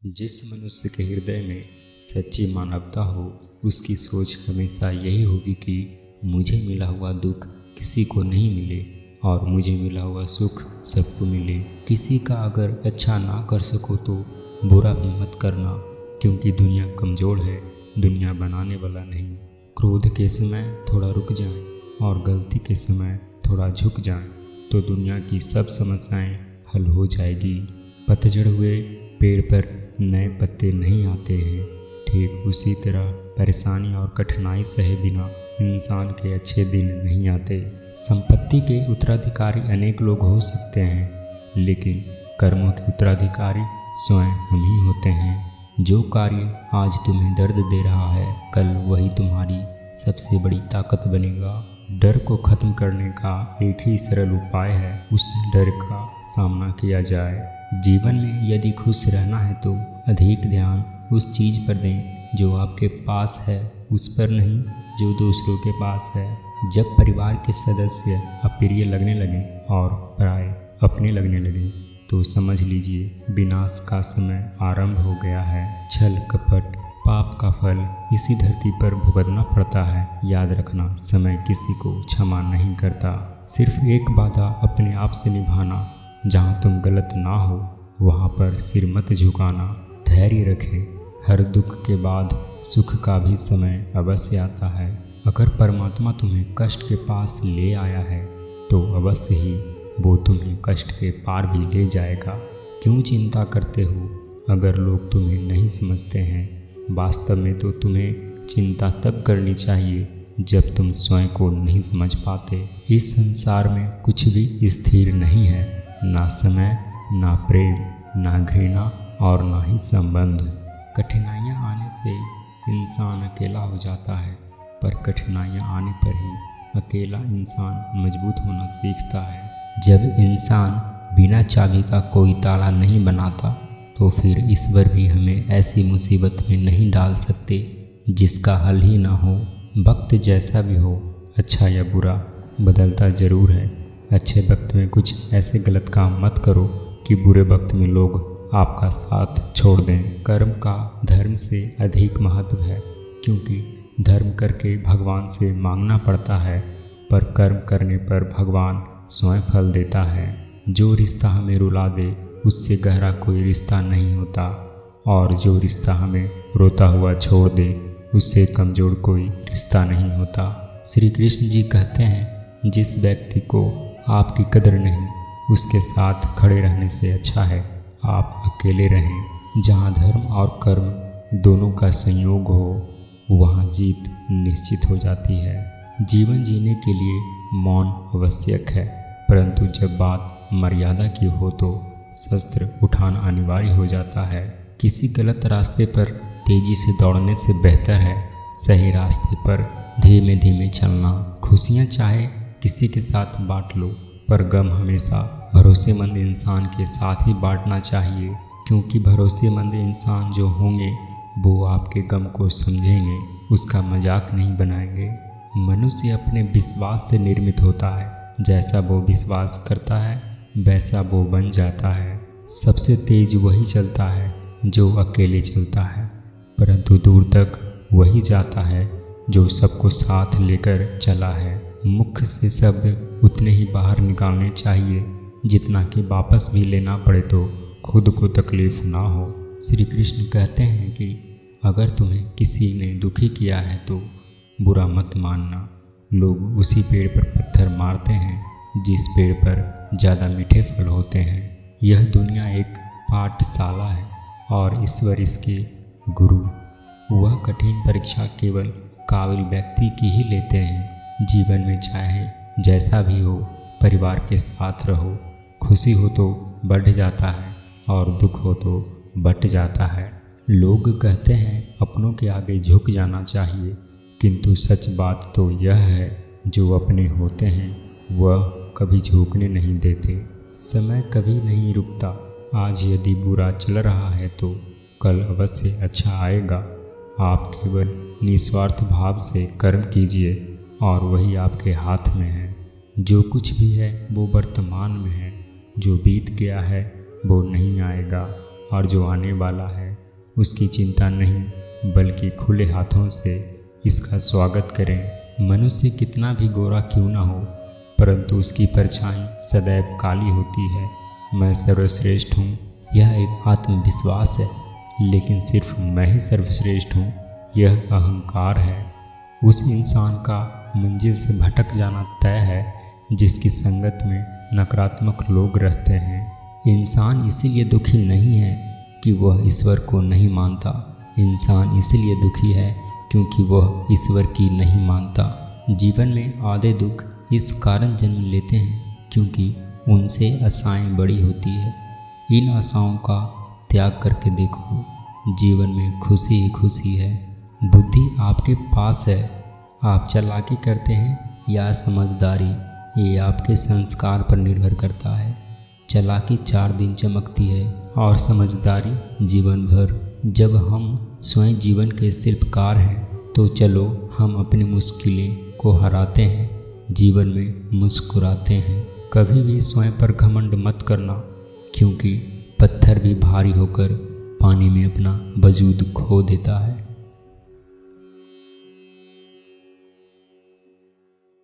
जिस मनुष्य के हृदय में सच्ची मानवता हो उसकी सोच हमेशा यही होगी कि मुझे मिला हुआ दुख किसी को नहीं मिले और मुझे मिला हुआ सुख सबको मिले। किसी का अगर अच्छा ना कर सको तो बुरा भी मत करना, क्योंकि दुनिया कमज़ोर है, दुनिया बनाने वाला नहीं। क्रोध के समय थोड़ा रुक जाएं और गलती के समय थोड़ा झुक जाएं तो दुनिया की सब समस्याएं हल हो जाएगी। पतझड़ हुए पेड़ पर नए पत्ते नहीं आते हैं, ठीक उसी तरह परेशानी और कठिनाई सहे बिना इंसान के अच्छे दिन नहीं आते। संपत्ति के उत्तराधिकारी अनेक लोग हो सकते हैं, लेकिन कर्मों के उत्तराधिकारी स्वयं हम ही होते हैं। जो कार्य आज तुम्हें दर्द दे रहा है, कल वही तुम्हारी सबसे बड़ी ताकत बनेगा। डर को खत्म करने का एक ही सरल उपाय है, उस डर का सामना किया जाए। जीवन में यदि खुश रहना है तो अधिक ध्यान उस चीज़ पर दें जो आपके पास है, उस पर नहीं जो दूसरों के पास है। जब परिवार के सदस्य अप्रिय लगने लगें और पराये अपने लगने लगें तो समझ लीजिए विनाश का समय आरंभ हो गया है। छल कपट पाप का फल इसी धरती पर भुगतना पड़ता है। याद रखना, समय किसी को क्षमा नहीं करता। सिर्फ एक वादा अपने आप से निभाना, जहाँ तुम गलत ना हो वहाँ पर सिर मत झुकाना। धैर्य रखें, हर दुख के बाद सुख का भी समय अवश्य आता है। अगर परमात्मा तुम्हें कष्ट के पास ले आया है तो अवश्य ही वो तुम्हें कष्ट के पार भी ले जाएगा। क्यों चिंता करते हो अगर लोग तुम्हें नहीं समझते हैं? वास्तव में तो तुम्हें चिंता तब करनी चाहिए जब तुम स्वयं को नहीं समझ पाते। इस संसार में कुछ भी स्थिर नहीं है, ना समय, ना प्रेम, ना घृणा और ना ही संबंध। कठिनाइयाँ आने से इंसान अकेला हो जाता है, पर कठिनाइयाँ आने पर ही अकेला इंसान मजबूत होना सीखता है। जब इंसान बिना चाबी का कोई ताला नहीं बनाता तो फिर ईश्वर भी हमें ऐसी मुसीबत में नहीं डाल सकते जिसका हल ही ना हो। वक्त जैसा भी हो, अच्छा या बुरा, बदलता ज़रूर है। अच्छे वक्त में कुछ ऐसे गलत काम मत करो कि बुरे वक्त में लोग आपका साथ छोड़ दें। कर्म का धर्म से अधिक महत्व है, क्योंकि धर्म करके भगवान से मांगना पड़ता है, पर कर्म करने पर भगवान स्वयं फल देता है। जो रिश्ता हमें रुला दे उससे गहरा कोई रिश्ता नहीं होता, और जो रिश्ता हमें रोता हुआ छोड़ दे उससे कमज़ोर कोई रिश्ता नहीं होता। श्री कृष्ण जी कहते हैं, जिस व्यक्ति को आपकी कदर नहीं, उसके साथ खड़े रहने से अच्छा है आप अकेले रहें। जहाँ धर्म और कर्म दोनों का संयोग हो वहाँ जीत निश्चित हो जाती है। जीवन जीने के लिए मौन आवश्यक है, परंतु जब बात मर्यादा की हो तो शस्त्र उठाना अनिवार्य हो जाता है। किसी गलत रास्ते पर तेजी से दौड़ने से बेहतर है सही रास्ते पर धीमे धीमे चलना। खुशियाँ चाहे किसी के साथ बांट लो, पर गम हमेशा भरोसेमंद इंसान के साथ ही बांटना चाहिए, क्योंकि भरोसेमंद इंसान जो होंगे वो आपके गम को समझेंगे, उसका मजाक नहीं बनाएंगे। मनुष्य अपने विश्वास से निर्मित होता है, जैसा वो विश्वास करता है वैसा वो बन जाता है। सबसे तेज वही चलता है जो अकेले चलता है, परंतु दूर तक वही जाता है जो सबको साथ लेकर चला है। मुख से शब्द उतने ही बाहर निकालने चाहिए जितना कि वापस भी लेना पड़े तो खुद को तकलीफ ना हो। श्री कृष्ण कहते हैं कि अगर तुम्हें किसी ने दुखी किया है तो बुरा मत मानना। लोग उसी पेड़ पर पत्थर मारते हैं जिस पेड़ पर ज़्यादा मीठे फल होते हैं। यह दुनिया एक पाठशाला है और ईश्वर इसके गुरु। वह कठिन परीक्षा केवल काबिल व्यक्ति की ही लेते हैं। जीवन में चाहे जैसा भी हो, परिवार के साथ रहो। खुशी हो तो बढ़ जाता है और दुख हो तो बट जाता है। लोग कहते हैं अपनों के आगे झुक जाना चाहिए, किंतु सच बात तो यह है जो अपने होते हैं वह कभी झुकने नहीं देते। समय कभी नहीं रुकता। आज यदि बुरा चल रहा है तो कल अवश्य अच्छा आएगा। आप केवल निस्वार्थ भाव से कर्म कीजिए और वही आपके हाथ में है। जो कुछ भी है वो वर्तमान में है, जो बीत गया है वो नहीं आएगा, और जो आने वाला है उसकी चिंता नहीं बल्कि खुले हाथों से इसका स्वागत करें। मनुष्य कितना भी गोरा क्यों ना हो, परंतु उसकी परछाई सदैव काली होती है। मैं सर्वश्रेष्ठ हूँ, यह एक आत्मविश्वास है, लेकिन सिर्फ मैं ही सर्वश्रेष्ठ हूँ, यह अहंकार है। उस इंसान का मंजिल से भटक जाना तय है जिसकी संगत में नकारात्मक लोग रहते हैं। इंसान इसीलिए दुखी नहीं है कि वह ईश्वर को नहीं मानता, इंसान इसलिए दुखी है क्योंकि वह ईश्वर की नहीं मानता। जीवन में आधे दुख इस कारण जन्म लेते हैं क्योंकि उनसे आशाएं बड़ी होती है। इन आशाओं का त्याग करके देखो, जीवन में खुशी ही खुशी है। बुद्धि आपके पास है, आप चालाकी करते हैं या समझदारी, ये आपके संस्कार पर निर्भर करता है। चालाकी 4 दिन चमकती है और समझदारी जीवन भर। जब हम स्वयं जीवन के शिल्पकार हैं तो चलो हम अपनी मुश्किलें को हराते हैं, जीवन में मुस्कुराते हैं। कभी भी स्वयं पर घमंड मत करना, क्योंकि पत्थर भी भारी होकर पानी में अपना वजूद खो देता है।